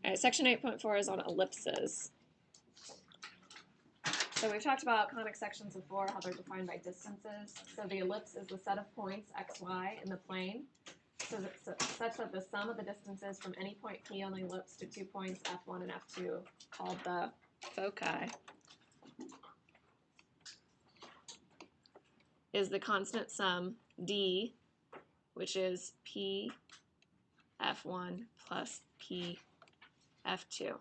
All right, section 8.4 is on ellipses. So we've talked about conic sections before, how they're defined by distances. So the ellipse is the set of points x, y in the plane, such that the sum of the distances from any point P on the ellipse to 2 points F1 and F2, called the foci, is the constant sum d, which is P F1 plus P F2.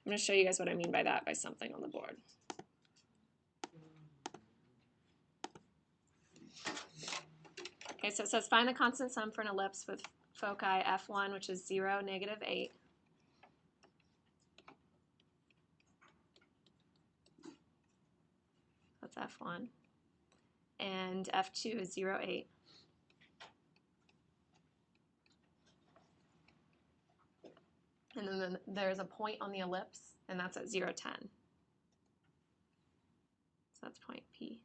I'm going to show you guys what I mean by that by something on the board. Okay, so it says find the constant sum for an ellipse with foci F1, which is 0, -8. That's F1. And F2 is 0, 8. And then there's a point on the ellipse, and that's at 0, 10. So that's point P.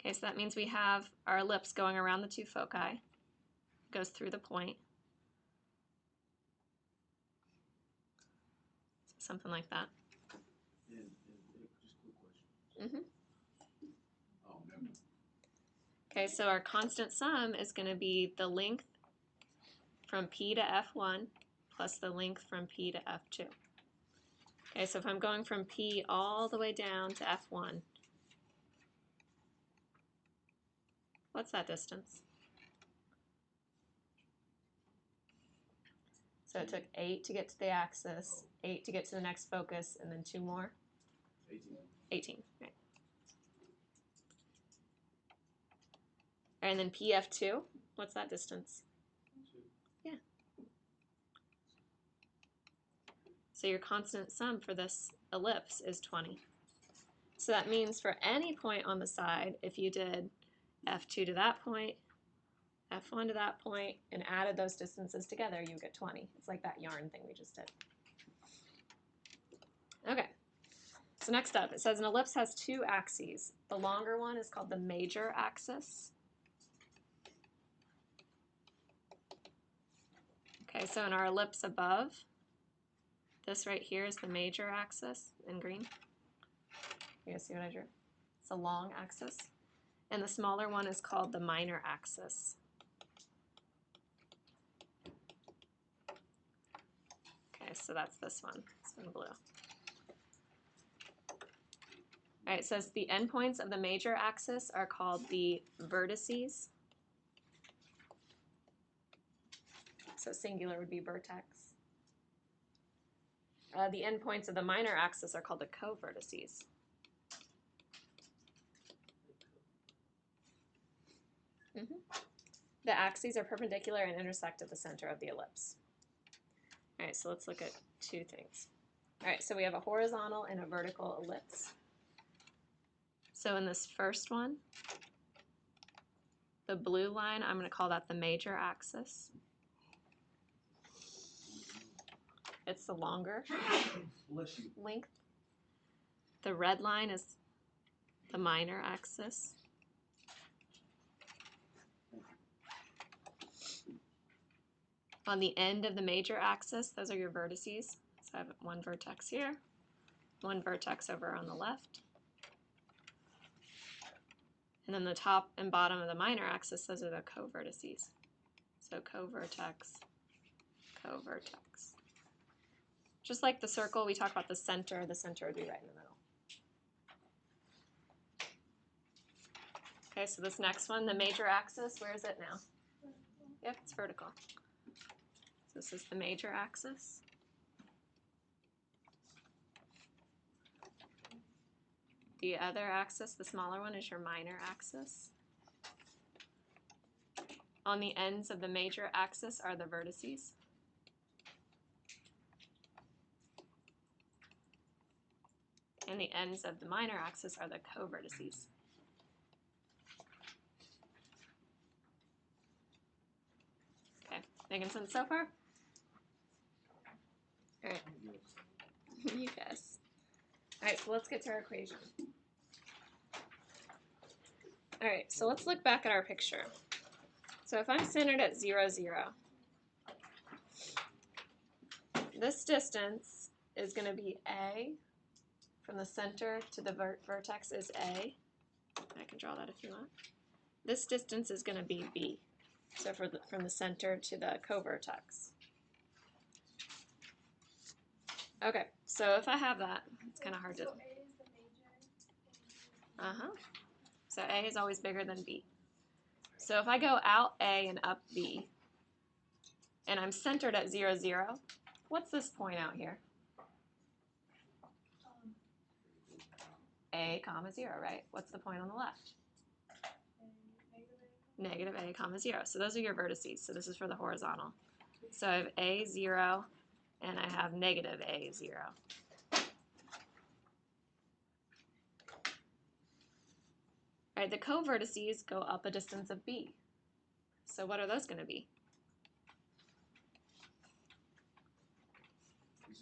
Okay, so that means we have our ellipse going around the two foci, goes through the point. So something like that. Just a quick question. Oh, never mind. Okay, so our constant sum is going to be the length from P to F1 plus the length from P to F2. Okay, so if I'm going from P all the way down to F1, what's that distance? So it took 8 to get to the axis, 8 to get to the next focus, and then 2 more? 18. 18, right. And then PF2, what's that distance? 2. Yeah. So your constant sum for this ellipse is 20. So that means for any point on the side, if you did F2 to that point, F1 to that point, and added those distances together, you would get 20. It's like that yarn thing we just did. Okay, so next up, it says an ellipse has 2 axes. The longer one is called the major axis. Okay, so in our ellipse above, this right here is the major axis in green. You guys see what I drew? It's a long axis. And the smaller one is called the minor axis. Okay, so that's this one. It's in blue. All right, it says the endpoints of the major axis are called the vertices. So singular would be vertex. The endpoints of the minor axis are called the co-vertices. The axes are perpendicular and intersect at the center of the ellipse. All right, so let's look at 2 things. All right, so we have a horizontal and a vertical ellipse. So in this first one, the blue line, I'm going to call that the major axis. It's the longer length. The red line is the minor axis. On the end of the major axis, those are your vertices. So I have one vertex here, one vertex over on the left. And then the top and bottom of the minor axis, those are the co-vertices. So co-vertex, co-vertex. Just like the circle, we talk about the center would be right in the middle. Okay, so this next one, the major axis, where is it now? Yep, it's vertical. So this is the major axis. The other axis, the smaller one, is your minor axis. On the ends of the major axis are the vertices. And the ends of the minor axis are the co-vertices. Okay, making sense so far? All right, you guess. All right, so let's get to our equation. All right, so let's look back at our picture. So if I'm centered at 0, 0, this distance is going to be A. From the center to the vertex is A. I can draw that if you want. This distance is going to be B. So from the center to the co-vertex. Okay, so if I have that, it's kind of hard to... So A is the major. Uh-huh. So A is always bigger than B. So if I go out A and up B, and I'm centered at 0, 0, what's this point out here? A, comma 0, right? What's the point on the left? Negative A, comma 0. So those are your vertices. So this is for the horizontal. So I have A, 0, and I have negative A, 0. All right, the co-vertices go up a distance of B. So what are those going to be?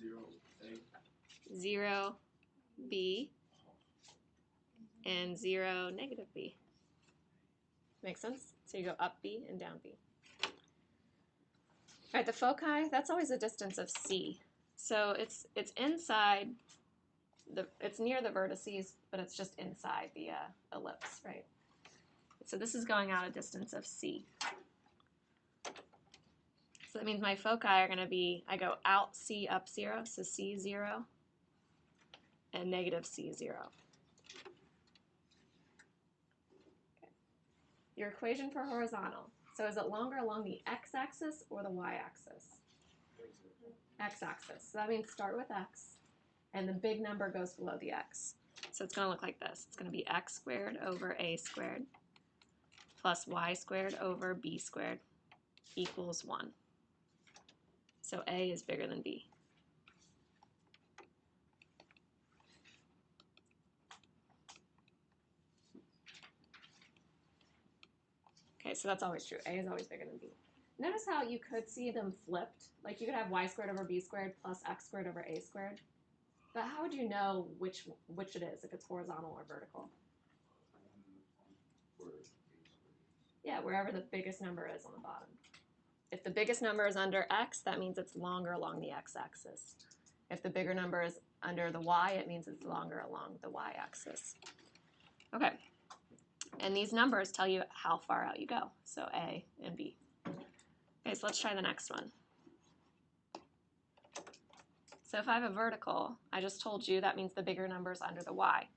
0, A. 0, B, and 0, negative B. Make sense? So you go up B and down B. All right, the foci, that's always a distance of C. So it's inside, it's near the vertices, but it's just inside the ellipse, right? So this is going out a distance of C. So that means my foci are going to be, I go out C, up 0, so C, 0, and negative C, 0. Okay. Your equation for horizontal. So is it longer along the x-axis or the y-axis? X-axis. So that means start with x, and the big number goes below the x. So it's going to look like this. It's going to be x squared over a squared plus y squared over b squared equals 1. So a is bigger than b. Okay, so that's always true. A is always bigger than b. Notice how you could see them flipped. Like you could have y squared over b squared plus x squared over a squared. But how would you know which it is, if it's horizontal or vertical? Yeah, wherever the biggest number is on the bottom. If the biggest number is under x, that means it's longer along the x-axis. If the bigger number is under the y, it means it's longer along the y-axis. Okay, and these numbers tell you how far out you go, so A and B. Okay, so let's try the next one. So if I have a vertical, I just told you that means the bigger number is under the y.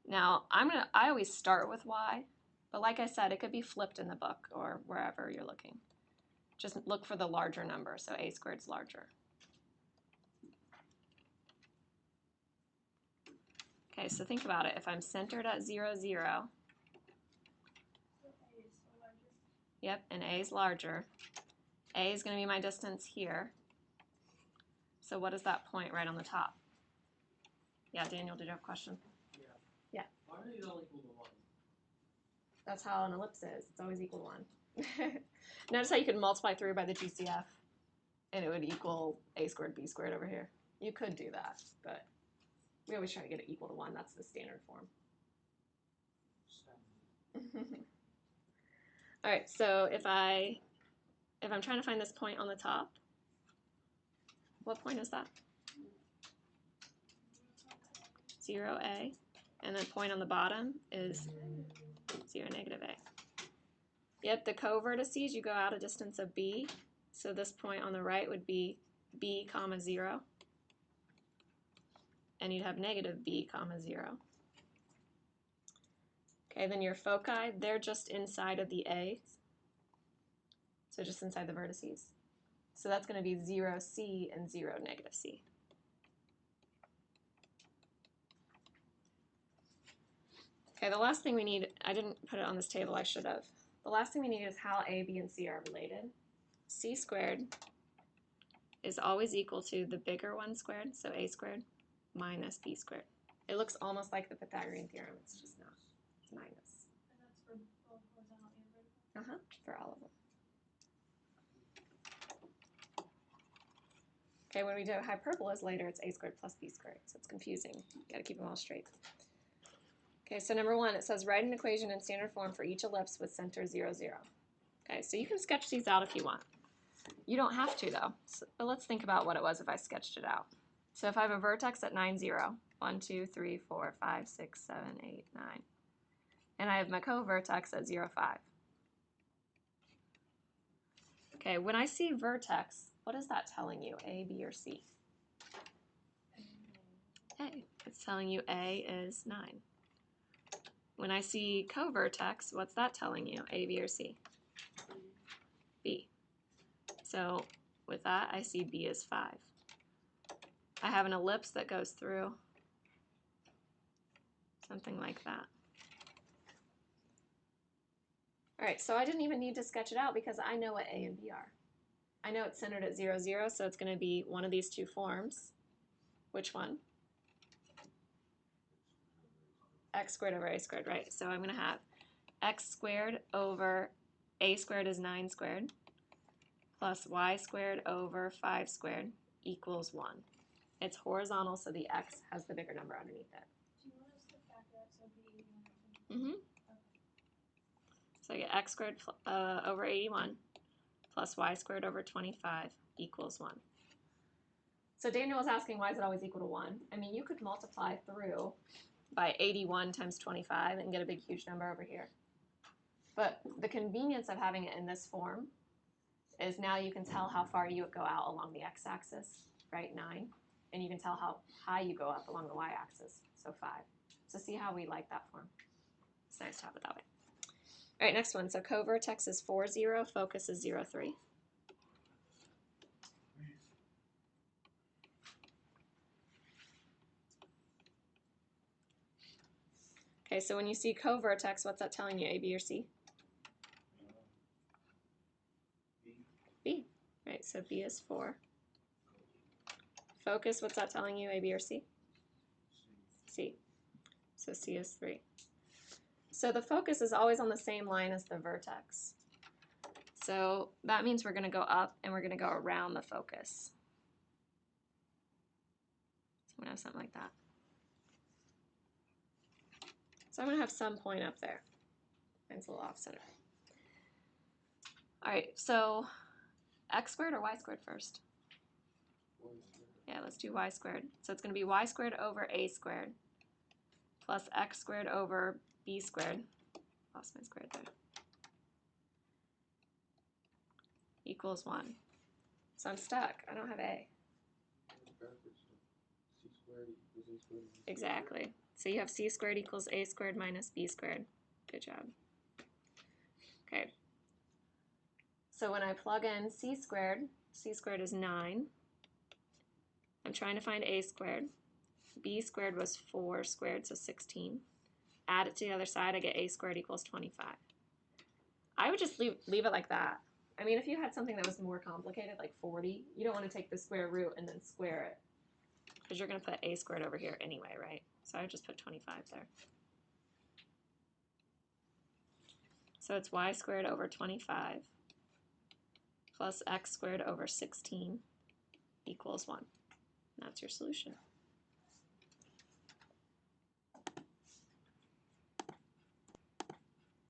Now, I always start with y, but like I said, it could be flipped in the book or wherever you're looking. Just look for the larger number, so a squared is larger. Okay, so think about it. If I'm centered at 0, 0, yep, and a is larger, a is going to be my distance here. So what is that point right on the top? Yeah, Daniel, did you have a question? Yeah. Why are these all equal to 1? That's how an ellipse is. It's always equal to 1. Notice how you could multiply through by the GCF, and it would equal a squared b squared over here. You could do that, but we always try to get it equal to 1. That's the standard form. All right, so if I'm trying to find this point on the top, what point is that? 0a, and then point on the bottom is 0, negative a. Yep, the co-vertices, you go out a distance of b, so this point on the right would be b, comma 0, and you'd have negative b, comma 0. Okay, then your foci, they're just inside of the a, so just inside the vertices. So that's going to be 0c and 0, negative c. Okay, the last thing we need, I didn't put it on this table, I should have. The last thing we need is how a, b, and c are related. C squared is always equal to the bigger one squared, so a squared, minus b squared. It looks almost like the Pythagorean theorem, it's just not. It's minus. And that's for both horizontal and vertical? For all of them. Okay, when we do hyperbolas later, it's a squared plus b squared, so it's confusing. You gotta keep them all straight. Okay, so number 1, it says write an equation in standard form for each ellipse with center 0, 0. Okay, so you can sketch these out if you want. You don't have to though, but let's think about what it was if I sketched it out. So if I have a vertex at 9, 0, 1, 2, 3, 4, 5, 6, 7, 8, 9, and I have my co-vertex at 0, 5. Okay, when I see vertex, what is that telling you, A, B, or C? A. It's telling you A is 9. When I see co-vertex, what's that telling you, A, B, or C? B. So with that, I see B is 5. I have an ellipse that goes through something like that. All right, so I didn't even need to sketch it out because I know what A and B are. I know it's centered at 0, 0, so it's going to be one of these two forms. Which one? X squared over A squared, right? So I'm going to have X squared over A squared is 9 squared plus Y squared over 5 squared equals 1. It's horizontal, so the X has the bigger number underneath it. Do you want us to factor that so it'll be 81? Mm-hmm. Okay. So I get X squared over 81 plus Y squared over 25 equals 1. So Daniel was asking, why is it always equal to 1? I mean, you could multiply through by 81 times 25 and get a big, huge number over here. But the convenience of having it in this form is now you can tell how far you would go out along the x-axis, right, 9, and you can tell how high you go up along the y-axis, so 5. So see how we like that form. It's nice to have it that way. All right, next one. So co-vertex is 4, 0, focus is 0, 3. Okay, so when you see co-vertex, what's that telling you, A, B, or C? B. Right, so B is 4. Focus, what's that telling you, A, B, or C? C. So C is 3. So the focus is always on the same line as the vertex. So that means we're going to go up and we're going to go around the focus. So I'm going to have something like that. So I'm going to have some point up there. Mine's a little off center. All right, so x squared or y squared first? Yeah, let's do y squared. So it's going to be y squared over a squared plus x squared over b squared. Lost my squared there. Equals 1. So I'm stuck. I don't have a. Exactly. So you have c squared equals a squared minus b squared. Good job. Okay. So when I plug in c squared is 9. I'm trying to find a squared. B squared was 4 squared, so 16. Add it to the other side, I get a squared equals 25. I would just leave it like that. I mean, if you had something that was more complicated, like 40, you don't want to take the square root and then square it, because you're going to put a squared over here anyway, right? So I would just put 25 there. So it's y squared over 25 plus x squared over 16 equals 1. And that's your solution.